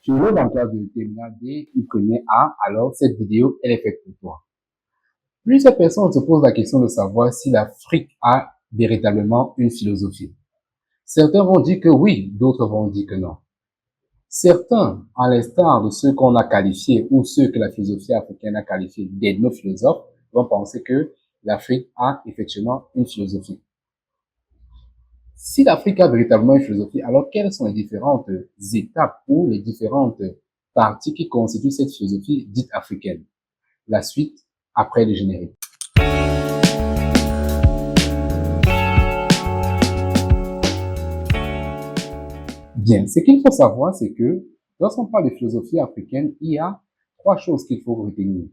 Tu es en classe de terminale D ou première A, alors cette vidéo, elle est faite pour toi. Plusieurs personnes se posent la question de savoir si l'Afrique a véritablement une philosophie. Certains vont dire que oui, d'autres vont dire que non. Certains, à l'instar de ceux qu'on a qualifiés ou ceux que la philosophie africaine a qualifiés d'ethnophilosophes, vont penser que l'Afrique a effectivement une philosophie. Si l'Afrique a véritablement une philosophie, alors quelles sont les différentes étapes ou les différentes parties qui constituent cette philosophie dite africaine? La suite après le générique. Bien, ce qu'il faut savoir, c'est que lorsqu'on parle de philosophie africaine, il y a trois choses qu'il faut retenir.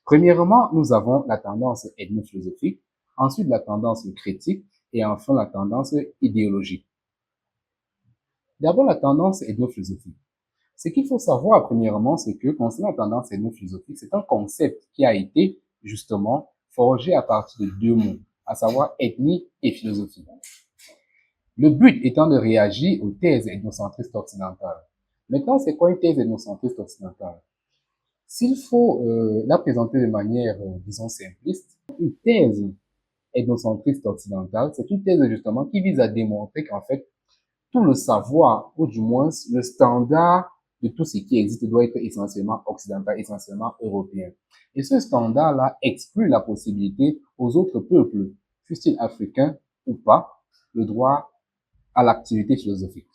Premièrement, nous avons la tendance ethnophilosophique, ensuite la tendance critique et enfin la tendance idéologique. D'abord, la tendance ethnophilosophique. Ce qu'il faut savoir, premièrement, c'est que concernant la tendance ethnophilosophique, c'est un concept qui a été justement forgé à partir de deux mots, à savoir ethnie et philosophie. Le but étant de réagir aux thèses ethnocentristes occidentales. Maintenant, c'est quoi une thèse ethnocentriste occidentale? S'il faut la présenter de manière, disons, simpliste, une thèse ethnocentriste occidentale, c'est une thèse justement qui vise à démontrer qu'en fait, tout le savoir, ou du moins le standard de tout ce qui existe doit être essentiellement occidental, essentiellement européen. Et ce standard-là exclut la possibilité aux autres peuples, fussent-ils africains ou pas, le droit à l'activité philosophique.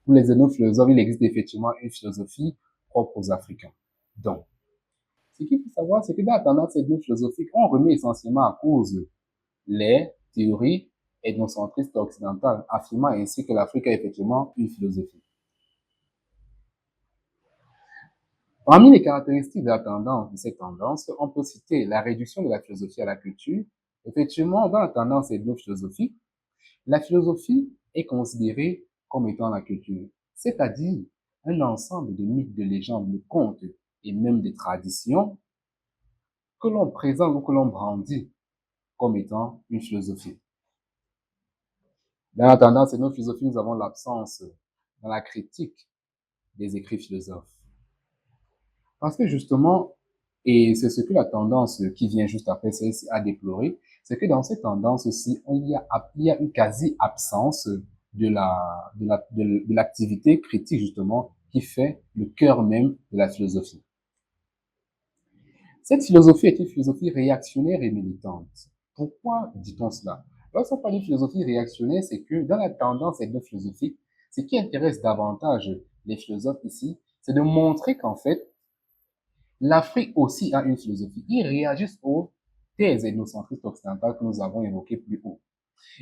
Pour les ethnophilosophes, il existe effectivement une philosophie propre aux Africains. Donc, ce qu'il faut savoir, c'est que dans la tendance ethnophilosophique, on remet essentiellement à cause les théories ethnocentristes occidentales, affirmant ainsi que l'Afrique a effectivement une philosophie. Parmi les caractéristiques de la tendance, de cette tendance, on peut citer la réduction de la philosophie à la culture. Effectivement, dans la tendance ethnophilosophique, la philosophie est considérée comme étant la culture, c'est-à-dire un ensemble de mythes, de légendes, de contes et même des traditions que l'on présente ou que l'on brandit comme étant une philosophie. Dans la tendance ethno-philosophie, nous avons l'absence dans la critique des écrits philosophes. Parce que justement, et c'est ce que la tendance qui vient juste après celle-ci a déploré, c'est que dans cette tendance-ci, il y a une quasi-absence de l'activité critique justement qui fait le cœur même de la philosophie. Cette philosophie est une philosophie réactionnaire et militante. Pourquoi dit-on cela? Lorsqu'on parle d'une philosophie réactionnaire, c'est que dans la tendance ethno-philosophique, ce qui intéresse davantage les philosophes ici, c'est de montrer qu'en fait, l'Afrique aussi a une philosophie. Ils réagissent aux thèses ethnocentristes occidentales que nous avons évoquées plus haut.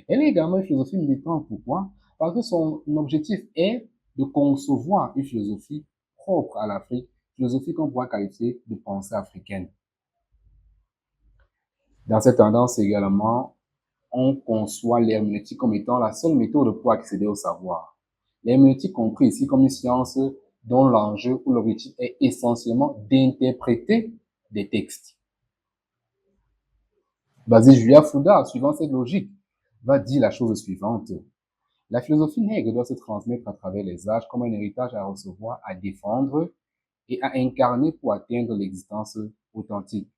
Elle est également une philosophie militante. Pourquoi? Parce que son objectif est de concevoir une philosophie propre à l'Afrique, philosophie qu'on pourrait qualifier de pensée africaine. Dans cette tendance également, on conçoit l'herméneutique comme étant la seule méthode pour accéder au savoir. L'herméneutique compris ici comme une science dont l'enjeu ou l'objectif est essentiellement d'interpréter des textes. Basé Julia Fouda, suivant cette logique, va dire la chose suivante. La philosophie nègre doit se transmettre à travers les âges comme un héritage à recevoir, à défendre et à incarner pour atteindre l'existence authentique.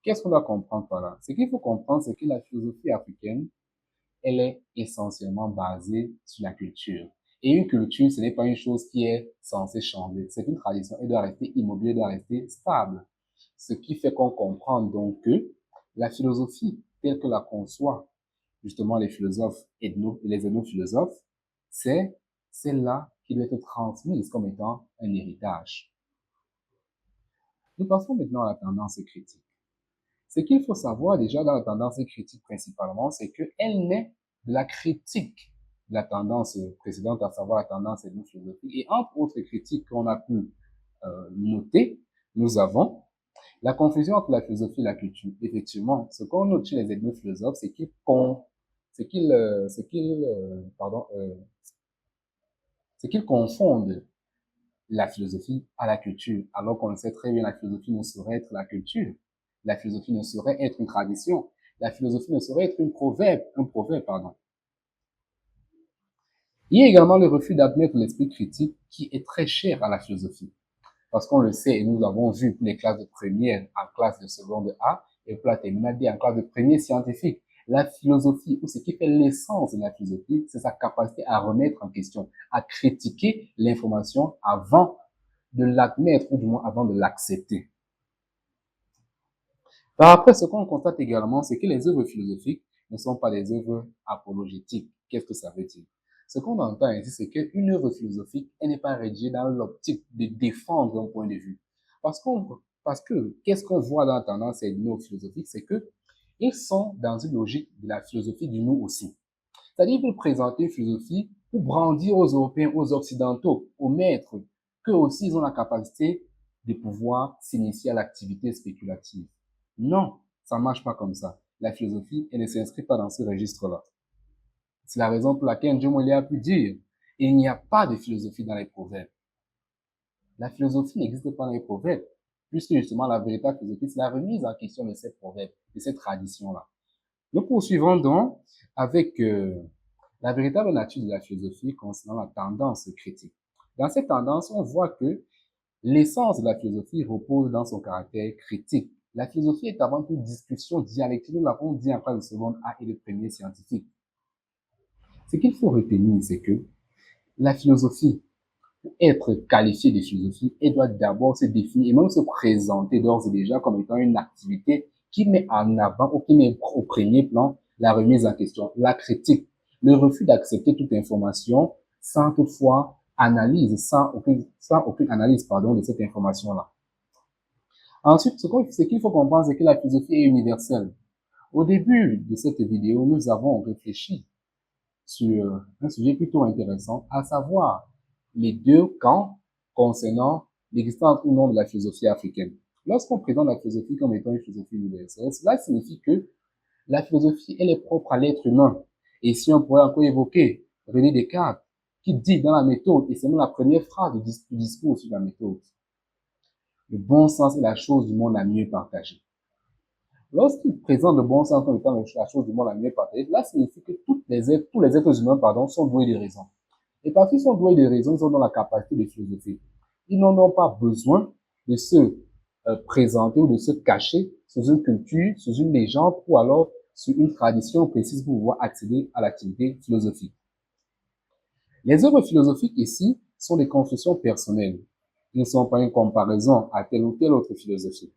Qu'est-ce qu'on doit comprendre par là? Ce qu'il faut comprendre, c'est que la philosophie africaine, elle est essentiellement basée sur la culture. Et une culture, ce n'est pas une chose qui est censée changer. C'est une tradition. Elle doit rester immobile, elle doit rester stable. Ce qui fait qu'on comprend donc que la philosophie, telle que la conçoit justement les philosophes les ethnophilosophes, c'est celle-là qui doit être transmise comme étant un héritage. Nous passons maintenant à la tendance critique. Ce qu'il faut savoir déjà dans la tendance critique principalement, c'est qu'elle naît de la critique de la tendance précédente, à savoir la tendance ethnophilosophique. Et entre autres critiques qu'on a pu noter, nous avons la confusion entre la philosophie et la culture. Effectivement, ce qu'on note chez les ethnophilosophes, c'est qu'ils confondent la philosophie à la culture, alors qu'on le sait très bien, la philosophie ne saurait être la culture. La philosophie ne saurait être une tradition. La philosophie ne saurait être un proverbe, pardon. Il y a également le refus d'admettre l'esprit critique qui est très cher à la philosophie. Parce qu'on le sait et nous avons vu pour les classes de première en classe de seconde A et pour la terminale D en classe de première scientifique. La philosophie, ou ce qui fait l'essence de la philosophie, c'est sa capacité à remettre en question, à critiquer l'information avant de l'admettre ou du moins avant de l'accepter. Par après, ce qu'on constate également, c'est que les œuvres philosophiques ne sont pas des œuvres apologétiques. Qu'est-ce que ça veut dire? Ce qu'on entend ici, c'est qu'une œuvre philosophique, elle n'est pas rédigée dans l'optique de défendre un point de vue. Parce que qu'est-ce qu'on voit dans la tendance ethno-philosophique, c'est que ils sont dans une logique de la philosophie du nous aussi. C'est-à-dire qu'ils veulent présenter une philosophie pour brandir aux Européens, aux Occidentaux, aux maîtres, qu'eux aussi ils ont la capacité de pouvoir s'initier à l'activité spéculative. Non, ça ne marche pas comme ça. La philosophie, elle ne s'inscrit pas dans ce registre-là. C'est la raison pour laquelle John Molley a pu dire il n'y a pas de philosophie dans les proverbes. La philosophie n'existe pas dans les proverbes, puisque justement la véritable philosophie, c'est la remise en question de ces proverbes, de cette tradition-là. Nous poursuivons donc avec la véritable nature de la philosophie concernant la tendance critique. Dans cette tendance, on voit que l'essence de la philosophie repose dans son caractère critique. La philosophie est avant tout discussion dialectique, nous l'avons dit en classe de seconde A et de premier scientifique. Ce qu'il faut retenir, c'est que la philosophie, pour être qualifiée de philosophie, elle doit d'abord se définir et même se présenter d'ores et déjà comme étant une activité qui met en avant ou qui met au premier plan la remise en question, la critique, le refus d'accepter toute information sans toutefois analyse, sans aucune analyse de cette information-là. Ensuite, ce qu'il faut comprendre, c'est que la philosophie est universelle. Au début de cette vidéo, nous avons réfléchi sur un sujet plutôt intéressant, à savoir les deux camps concernant l'existence ou non de la philosophie africaine. Lorsqu'on présente la philosophie comme étant une philosophie universelle, cela signifie que la philosophie, elle est propre à l'être humain. Et si on pourrait encore évoquer René Descartes, qui dit dans la méthode, et c'est même la première phrase du discours sur la méthode, le bon sens est la chose du monde la mieux partagée. Lorsqu'il présente le bon sens comme étant la chose du monde la mieux partagée, cela signifie que tous les êtres humains sont doués de raison. Et parce qu'ils sont doués de raison, ils ont donc la capacité de philosopher. Ils n'ont donc pas besoin de se présenter ou de se cacher sous une culture, sous une légende ou alors sur une tradition précise pour pouvoir accéder à l'activité philosophique. Les œuvres philosophiques ici sont des constructions personnelles. Ils ne sont pas une comparaison à telle ou telle autre philosophie.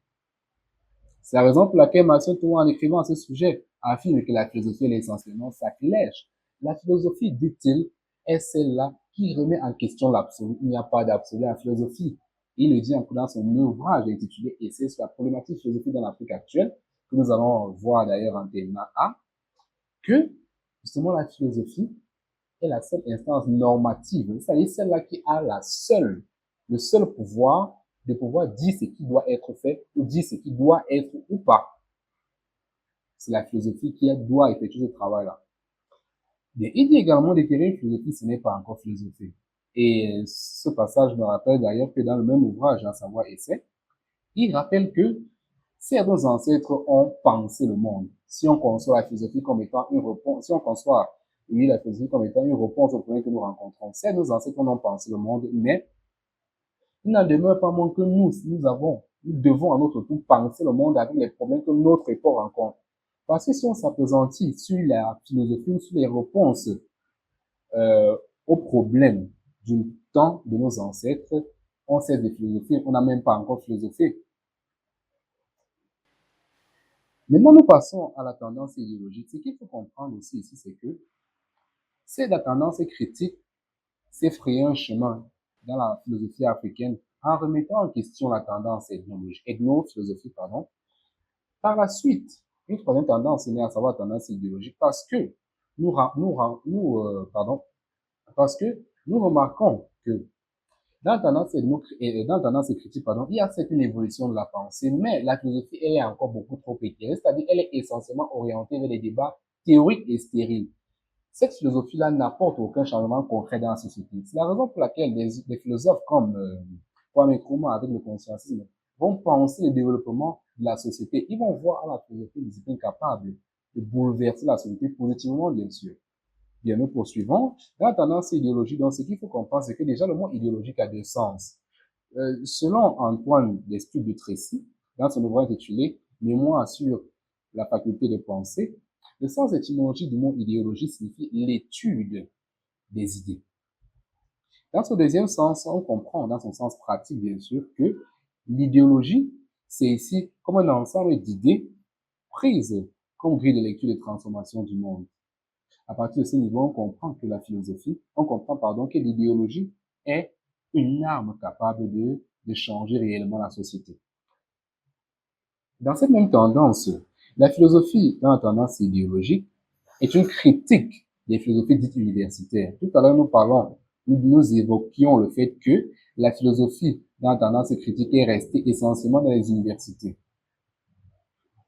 C'est la raison pour laquelle Marcel Tour, en écrivant à ce sujet, affirme que la philosophie est essentiellement sacrilège. La philosophie, dit-il, est celle-là qui remet en question l'absolu. Il n'y a pas d'absolu en philosophie. Il le dit dans son ouvrage intitulé Essai sur la problématique philosophique dans l'Afrique actuelle, que nous allons voir d'ailleurs en terminale A, que justement la philosophie est la seule instance normative, c'est-à-dire celle-là qui a le seul pouvoir de pouvoir dire ce qui doit être fait ou dire ce qui doit être ou pas. C'est la philosophie qui doit effectuer ce travail-là. Il dit également d'éclairer une philosophie, ce n'est pas encore philosopher. Et ce passage me rappelle d'ailleurs que dans le même ouvrage, à savoir Essai, il rappelle que certains ancêtres ont pensé le monde. Si on conçoit la philosophie comme étant une réponse, si on conçoit, oui, la philosophie comme étant une réponse aux problèmes que nous rencontrons, certains ancêtres ont pensé le monde, mais il n'en demeure pas moins que nous devons à notre tour penser le monde avec les problèmes que notre époque rencontre. Parce que si on s'appesantit sur la philosophie, sur les réponses aux problèmes du temps de nos ancêtres, on cesse de philosopher, on n'a même pas encore philosophé. Maintenant, nous passons à la tendance idéologique. Ce qu'il faut comprendre aussi ici, c'est que c'est la tendance critique s'est frayé un chemin dans la philosophie africaine en remettant en question la tendance ethno-philosophique, pardon. Par la suite, une troisième tendance est née, à savoir la tendance idéologique, parce que parce que nous remarquons que dans la tendance critique, pardon, il y a certes une évolution de la pensée, mais la philosophie, elle est encore beaucoup trop éclairée, c'est-à-dire elle est essentiellement orientée vers les débats théoriques et stériles. Cette philosophie-là n'apporte aucun changement concret dans la société. C'est la raison pour laquelle des philosophes comme Kwame Nkrumah avec le conscientisme vont penser le développement de la société. Ils vont voir à la philosophie une discipline capable de bouleverser la société positivement, bien sûr. Bien, nous poursuivons. Dans la tendance idéologique, donc, ce qu'il faut comprendre, c'est que déjà, le mot idéologique a deux sens. Selon Antoine Destucks du Tracy, dans son ouvrage intitulé Mémoire sur la faculté de penser, le sens étymologique du mot idéologie signifie l'étude des idées. Dans ce deuxième sens, on comprend, dans son sens pratique, bien sûr, que l'idéologie, c'est ici comme un ensemble d'idées prises comme grille de lecture et de transformation du monde. À partir de ce niveau, on comprend que la philosophie, on comprend, pardon, que l'idéologie est une arme capable de changer réellement la société. Dans cette même tendance, la philosophie, dans la tendance idéologique, est une critique des philosophies dites universitaires. Tout à l'heure, nous évoquions le fait que la philosophie, dans la tendance critique, est restée essentiellement dans les universités.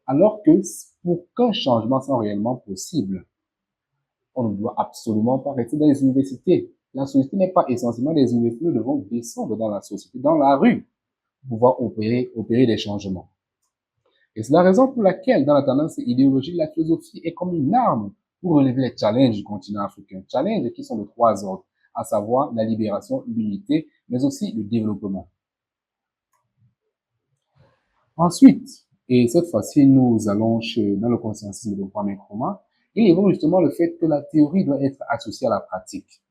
Alors que pour qu'un changement soit réellement possible, on ne doit absolument pas rester dans les universités. La société n'est pas essentiellement des universités, nous devons descendre dans la société, dans la rue, pour pouvoir opérer des changements. Et c'est la raison pour laquelle, dans la tendance idéologique, la philosophie est comme une arme pour relever les challenges du continent africain. Challenges qui sont de trois ordres, à savoir la libération, l'unité, mais aussi le développement. Ensuite, et cette fois-ci, nous allons dans le consensus de Kwame Nkrumah, il évoque justement le fait que la théorie doit être associée à la pratique.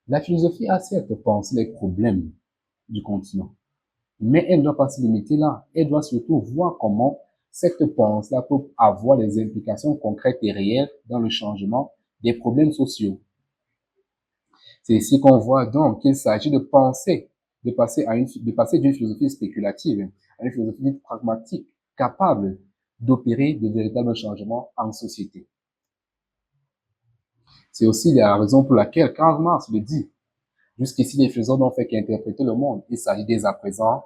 La philosophie a certes pensé les problèmes du continent, mais elle ne doit pas se limiter là. Elle doit surtout voir comment cette pensée-là peut avoir des implications concrètes et réelles dans le changement des problèmes sociaux. C'est ici qu'on voit donc qu'il s'agit de penser, de passer d'une philosophie spéculative à une philosophie pragmatique, capable d'opérer de véritables changements en société. C'est aussi la raison pour laquelle Karl Marx le dit. Jusqu'ici, les philosophes n'ont fait qu'interpréter le monde. Il s'agit dès à présent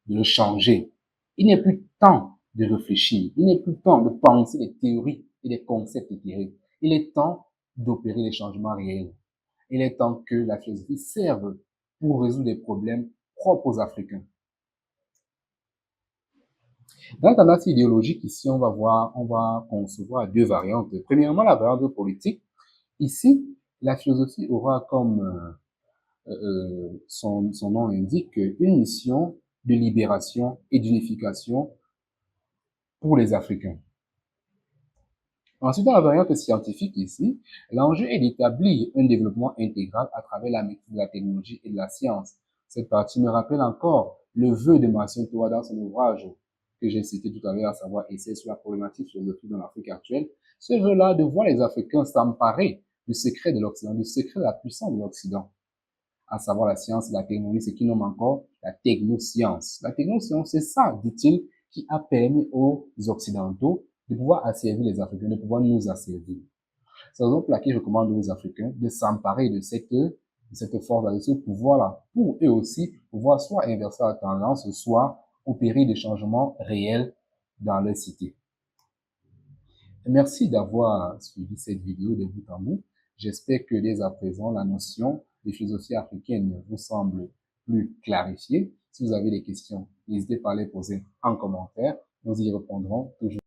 de le changer. Il n'est plus temps de réfléchir. Il n'est plus temps de penser des théories et des concepts éthérés. Il est temps d'opérer des changements réels. Il est temps que la philosophie serve pour résoudre des problèmes propres aux Africains. Dans la tendance idéologique, ici, on va concevoir deux variantes. Premièrement, la variante politique. Ici, la philosophie aura comme son nom l'indique, une mission de libération et d'unification pour les Africains. Ensuite, dans la variante scientifique ici, l'enjeu est d'établir un développement intégral à travers la maîtrise de la technologie et de la science. Cette partie me rappelle encore le vœu de Marcin Toa dans son ouvrage que j'ai cité tout à l'heure, à savoir Essai sur la problématique philosophique dans l'Afrique actuelle. Ce vœu-là de voir les Africains s'emparer du secret de l'Occident, du secret de la puissance de l'Occident, à savoir la science et la technologie, ce qui nomme encore la technoscience. La technoscience, c'est ça, dit-il, qui a permis aux Occidentaux de pouvoir asservir les Africains, de pouvoir nous asservir. C'est la raison pour laquelle je recommande aux Africains de s'emparer de cette force-là, de ce pouvoir-là, pour eux aussi pouvoir soit inverser la tendance, soit opérer des changements réels dans leur cité. Merci d'avoir suivi cette vidéo de bout en bout. J'espère que dès à présent, la notion de philosophie africaine vous semble plus clarifiée. Si vous avez des questions, n'hésitez pas à les poser en commentaire. Nous y répondrons toujours.